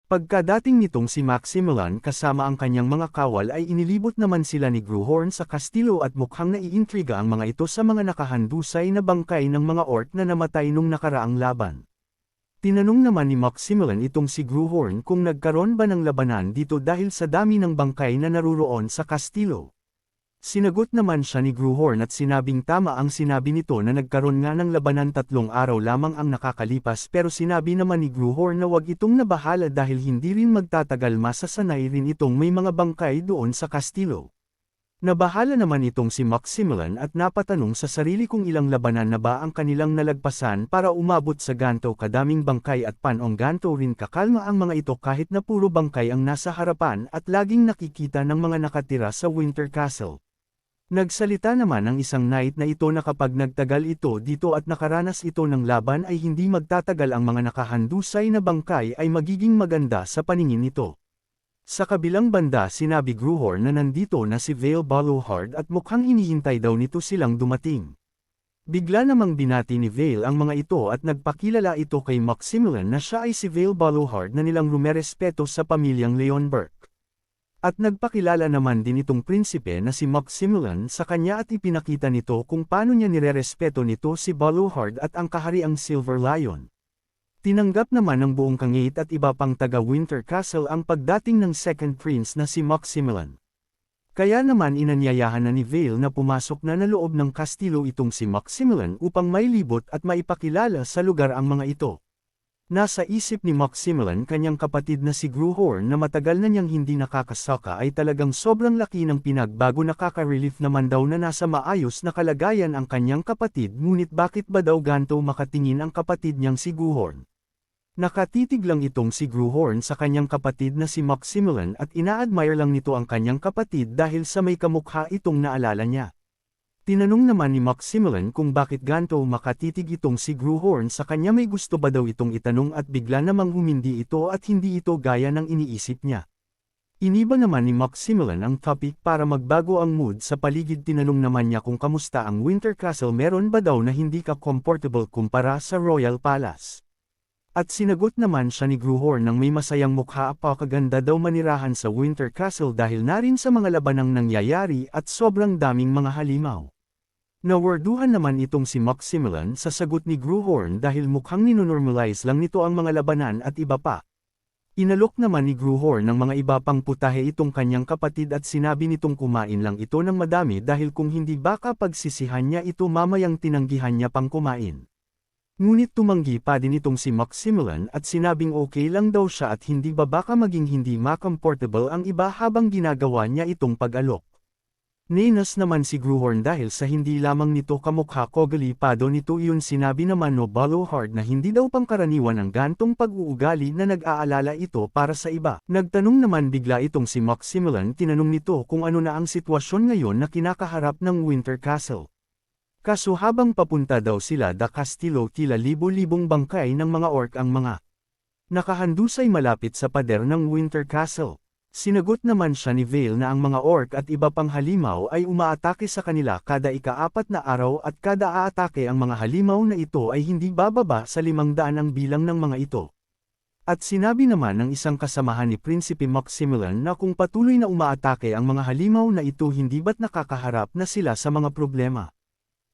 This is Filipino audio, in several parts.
Pagkadating nitong si Maximilian kasama ang kanyang mga kawal ay inilibot naman sila ni Gruhorn sa kastilo at mukhang naiintriga ang mga ito sa mga nakahandusay na bangkay ng mga orc na namatay nung nakaraang laban. Tinanong naman ni Maximilian itong si Gruhorn kung nagkaroon ba ng labanan dito dahil sa dami ng bangkay na naruroon sa kastilo. Sinagot naman siya ni Gruhorn at sinabing tama ang sinabi nito na nagkaroon nga ng labanan 3 araw lamang ang nakakalipas pero sinabi naman ni Gruhorn na wag itong nabahala dahil hindi rin magtatagal masasanay rin itong may mga bangkay doon sa kastilo. Nabahala naman itong si Maximilian at napatanong sa sarili kung ilang labanan na ba ang kanilang nalagpasan para umabot sa ganto kadaming bangkay at panong ganto rin kakalma ang mga ito kahit na puro bangkay ang nasa harapan at laging nakikita ng mga nakatira sa Winter Castle. Nagsalita naman ang isang knight na ito na kapag nagtagal ito dito at nakaranas ito ng laban ay hindi magtatagal ang mga nakahandusay na bangkay ay magiging maganda sa paningin nito. Sa kabilang banda sinabi Gruhorn na nandito na si Vale Baluhard at mukhang hinihintay daw nito silang dumating. Bigla namang binati ni Vale ang mga ito at nagpakilala ito kay Maximilian na siya ay si Vale Baluhard na nilang rumerespeto sa pamilyang Leonberg. At nagpakilala naman din itong prinsipe na si Maximilian sa kanya at ipinakita nito kung paano niya nirerespeto nito si Baluhard at ang kahariang Silver Lion. Tinanggap naman ng buong kangit at iba pang taga Winter Castle ang pagdating ng second prince na si Maximilian. Kaya naman inanyayahan na ni Vale na pumasok na loob ng kastilo itong si Maximilian upang mailibot at maipakilala sa lugar ang mga ito. Nasa isip ni Maximilian kanyang kapatid na si Gruhorn na matagal na niyang hindi nakakasaka ay talagang sobrang laki ng pinagbago nakaka-relief naman daw na nasa maayos na kalagayan ang kanyang kapatid ngunit bakit ba daw ganto makatingin ang kapatid niyang si Gruhorn. Nakatitig lang itong si Gruhorn sa kanyang kapatid na si Maximilian at ina-admire lang nito ang kanyang kapatid dahil sa may kamukha itong naalala niya. Tinanong naman ni Maximilian kung bakit ganto makatitig itong si Gruhorn sa kanya may gusto ba daw itong itanong at bigla namang humindi ito at hindi ito gaya ng iniisip niya. Iniba naman ni Maximilian ang topic para magbago ang mood sa paligid tinanong naman niya kung kamusta ang Winter Castle meron ba daw na hindi ka comfortable kumpara sa Royal Palace. At sinagot naman siya ni Gruhorn ng may masayang mukha apakaganda daw manirahan sa Winter Castle dahil na rin sa mga labanang nangyayari at sobrang daming mga halimaw. Nawarduhan naman itong si Maximilian sa sagot ni Gruhorn dahil mukhang ninonormalize lang nito ang mga labanan at iba pa. Inalok naman ni Gruhorn ng mga iba pang putahe itong kanyang kapatid at sinabi nitong kumain lang ito ng madami dahil kung hindi baka pagsisihan niya ito mamayang tinanggihan niya pang kumain. Ngunit tumanggi pa din itong si Maximilian at sinabing okay lang daw siya at hindi ba baka maging hindi ma-comfortable ang iba habang ginagawa niya itong pag-alok. Ninas naman si Gruhorn dahil sa hindi lamang nito kamukha kogalipado nito iyon sinabi naman no Baluhard na hindi daw pangkaraniwan ang gantong pag-uugali na nag-aalala ito para sa iba. Nagtanong naman bigla itong si Maximilian tinanong nito kung ano na ang sitwasyon ngayon na kinakaharap ng Winter Castle. Kaso habang papunta daw sila da Castillo tila libo-libong bangkay ng mga orc ang mga nakahandusay malapit sa pader ng Winter Castle. Sinagot naman siya ni Vale na ang mga orc at iba pang halimaw ay umaatake sa kanila kada ika-4 na araw at kada aatake ang mga halimaw na ito ay hindi bababa sa 500 ang bilang ng mga ito. At sinabi naman ng isang kasamahan ni Prinsipe Maximilian na kung patuloy na umaatake ang mga halimaw na ito hindi ba't nakakaharap na sila sa mga problema.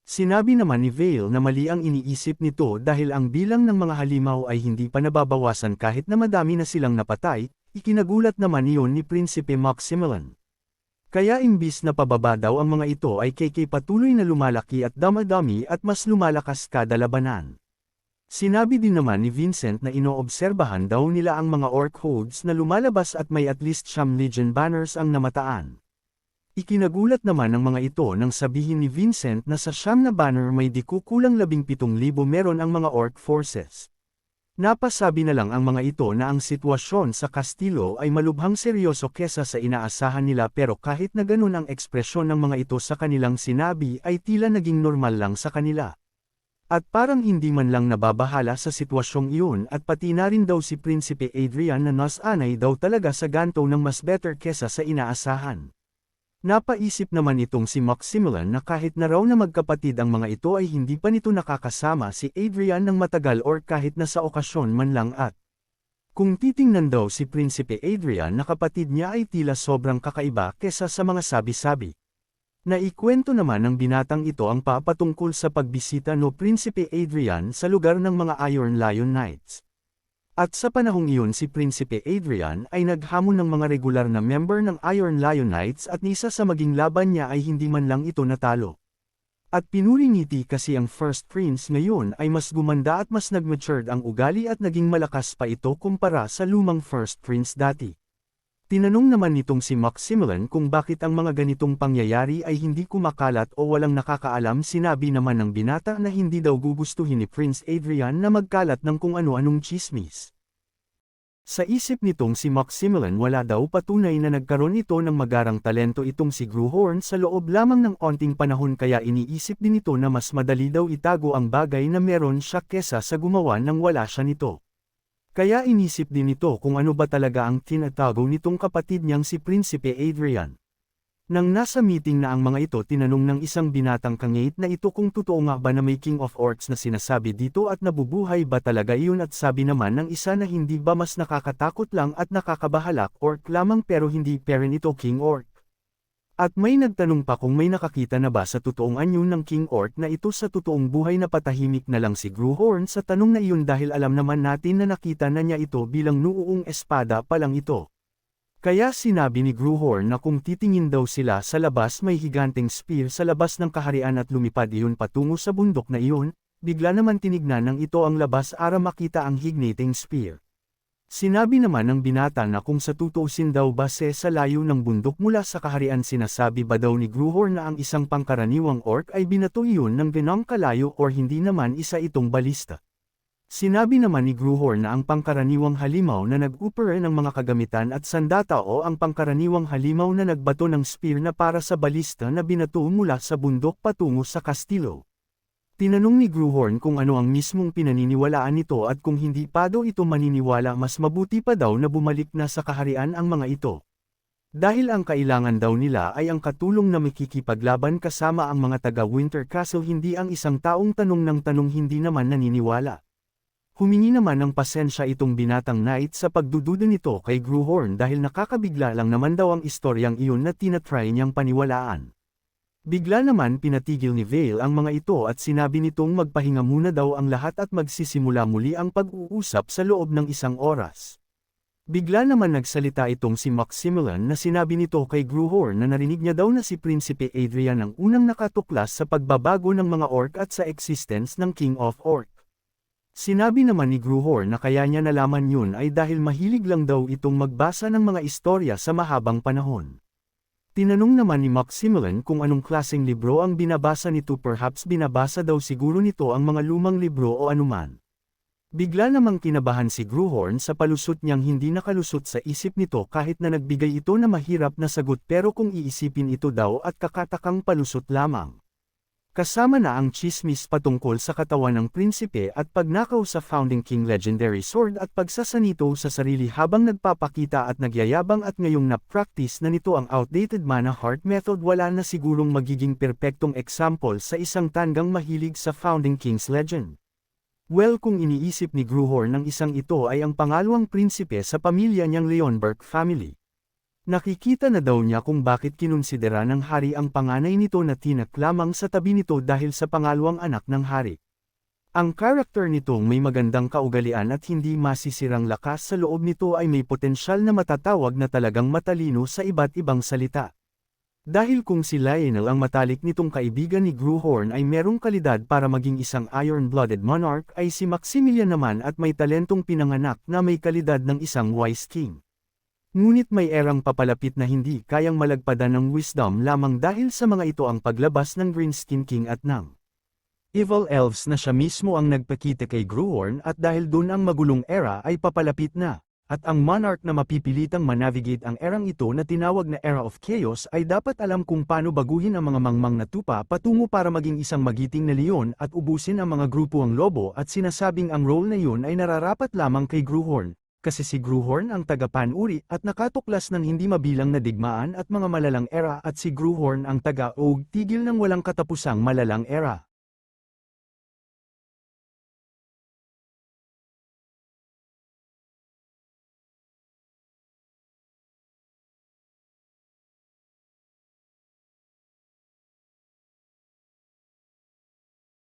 Sinabi naman ni Vale na mali ang iniisip nito dahil ang bilang ng mga halimaw ay hindi pa nababawasan kahit na madami na silang napatay. Ikinagulat naman iyon ni Prinsipe Maximilian. Kaya imbis na pababa daw ang mga ito ay patuloy na lumalaki at damadami at mas lumalakas kada labanan. Sinabi din naman ni Vincent na inoobserbahan daw nila ang mga orc holds na lumalabas at may at least 9 legion banners ang namataan. Ikinagulat naman ng mga ito nang sabihin ni Vincent na sa 9 na banner may di kukulang 17,000 meron ang mga orc forces. Napasabi na lang ang mga ito na ang sitwasyon sa Kastilo ay malubhang seryoso kesa sa inaasahan nila pero kahit na ganun ang ekspresyon ng mga ito sa kanilang sinabi ay tila naging normal lang sa kanila. At parang hindi man lang nababahala sa sitwasyong iyon at pati na rin daw si Prinsipe Adrian na nas anay daw talaga sa ganto ng mas better kesa sa inaasahan. Napaisip naman itong si Maximilian na kahit na raw na magkapatid ang mga ito ay hindi pa nito nakakasama si Adrian ng matagal or kahit na sa okasyon man lang at Kung titingnan daw si Prinsipe Adrian na kapatid niya ay tila sobrang kakaiba kesa sa mga sabi-sabi. Naikwento naman ng binatang ito ang papatungkol sa pagbisita no Prinsipe Adrian sa lugar ng mga Iron Lion Knights. At sa panahong iyon si Prinsipe Adrian ay naghamon ng mga regular na member ng Iron Lion Knights at isa sa maging laban niya ay hindi man lang ito natalo. At pinuringiti kasi ang First Prince ngayon ay mas gumanda at mas nag-matured ang ugali at naging malakas pa ito kumpara sa lumang First Prince dati. Tinanong naman nitong si Maximilian kung bakit ang mga ganitong pangyayari ay hindi kumakalat o walang nakakaalam. Sinabi naman ng binata na hindi daw gugustuhin ni Prince Adrian na magkalat ng kung ano-anong chismis. Sa isip nitong si Maximilian wala daw patunay na nagkaroon ito ng magarang talento itong si Gruhorn sa loob lamang ng onting panahon kaya iniisip din ito na mas madali daw itago ang bagay na meron siya kesa sa gumawa ng wala siya nito. Kaya inisip din ito kung ano ba talaga ang tinatago nitong kapatid niyang si Prinsipe Adrian. Nang nasa meeting na ang mga ito tinanong ng isang binatang kangait na ito kung totoo nga ba na may King of Orcs na sinasabi dito at nabubuhay ba talaga iyon at sabi naman ng isa na hindi ba mas nakakatakot lang at nakakabahalak orc lamang pero hindi pa rin ito King Orc. At may nagtanong pa kung may nakakita na ba sa totoong anyo ng King Orc na ito sa totoong buhay na patahimik na lang si Gruhorn sa tanong na iyon dahil alam naman natin na nakita na niya ito bilang nuuong espada pa lang ito. Kaya sinabi ni Gruhorn na kung titingin daw sila sa labas may higanteng spear sa labas ng kaharian at lumipad iyon patungo sa bundok na iyon, bigla naman tinignan ng ito ang labas para makita ang hignating spear. Sinabi naman ng binata na kung sa tutuusin daw base sa layo ng bundok mula sa kaharian sinasabi ba daw ni Gruhorn na ang isang pangkaraniwang orc ay binato iyon ng ganong kalayo or hindi naman isa itong balista. Sinabi naman ni Gruhorn na ang pangkaraniwang halimaw na nag-upere ng mga kagamitan at sandata o ang pangkaraniwang halimaw na nagbato ng spear na para sa balista na binato mula sa bundok patungo sa kastilo. Tinanong ni Gruhorn kung ano ang mismong pinaniniwalaan nito at kung hindi pa daw ito maniniwala mas mabuti pa daw na bumalik na sa kaharian ang mga ito. Dahil ang kailangan daw nila ay ang katulong na makikipaglaban kasama ang mga taga Winter Castle hindi ang isang taong tanong ng tanong hindi naman naniniwala. Humingi naman ng pasensya itong binatang knight sa pagdududa nito kay Gruhorn dahil nakakabigla lang naman daw ang istoryang iyon na tinatry niyang paniwalaan. Bigla naman pinatigil ni Vale ang mga ito at sinabi nitong magpahinga muna daw ang lahat at magsisimula muli ang pag-uusap sa loob ng isang oras. Bigla naman nagsalita itong si Maximilian na sinabi nito kay Gruhorn na narinig niya daw na si Prinsipe Adrian ang unang nakatuklas sa pagbabago ng mga orc at sa existence ng King of Orc. Sinabi naman ni Gruhorn na kaya niya nalaman yun ay dahil mahilig lang daw itong magbasa ng mga istorya sa mahabang panahon. Tinanong naman ni Maximilian kung anong klaseng libro ang binabasa nito perhaps binabasa daw siguro nito ang mga lumang libro o anuman. Bigla namang kinabahan si Gruhorn sa palusot niyang hindi nakalusot sa isip nito kahit na nagbigay ito na mahirap na sagot pero kung iisipin ito daw at kakatakang palusot lamang. Kasama na ang chismis patungkol sa katawan ng prinsipe at pagnakaw sa Founding King Legendary Sword at pagsasanito sa sarili habang nagpapakita at nagyayabang at ngayong na-practice na nito ang outdated mana heart method wala na sigurong magiging perpektong example sa isang tanggang mahilig sa Founding King's Legend. Well kung iniisip ni Gruhorn ng isang ito ay ang pangalawang prinsipe sa pamilya niyang Leonberg family. Nakikita na daw niya kung bakit kinonsidera ng hari ang panganay nito na tinak lamang sa tabi nito dahil sa pangalawang anak ng hari. Ang karakter nitong may magandang kaugalian at hindi masisirang lakas sa loob nito ay may potensyal na matatawag na talagang matalino sa iba't ibang salita. Dahil kung si Lionel ang matalik nitong kaibigan ni Gruhorn ay merong kalidad para maging isang iron-blooded monarch ay si Maximilian naman at may talentong pinanganak na may kalidad ng isang wise king. Ngunit may erang papalapit na hindi kayang malagpadan ng wisdom lamang dahil sa mga ito ang paglabas ng Greenskin King at ng Evil Elves na siya mismo ang nagpakita kay Gruhorn at dahil dun ang magulong era ay papalapit na, at ang monarch na mapipilitang manavigate ang erang ito na tinawag na Era of Chaos ay dapat alam kung paano baguhin ang mga mangmang na tupa patungo para maging isang magiting na leon at ubusin ang mga grupuang lobo at sinasabing ang role na yun ay nararapat lamang kay Gruhorn. Kasi si Gruhorn ang taga-panuri at nakatuklas ng hindi mabilang na digmaan at mga malalang era at si Gruhorn ang taga-og tigil ng walang katapusang malalang era.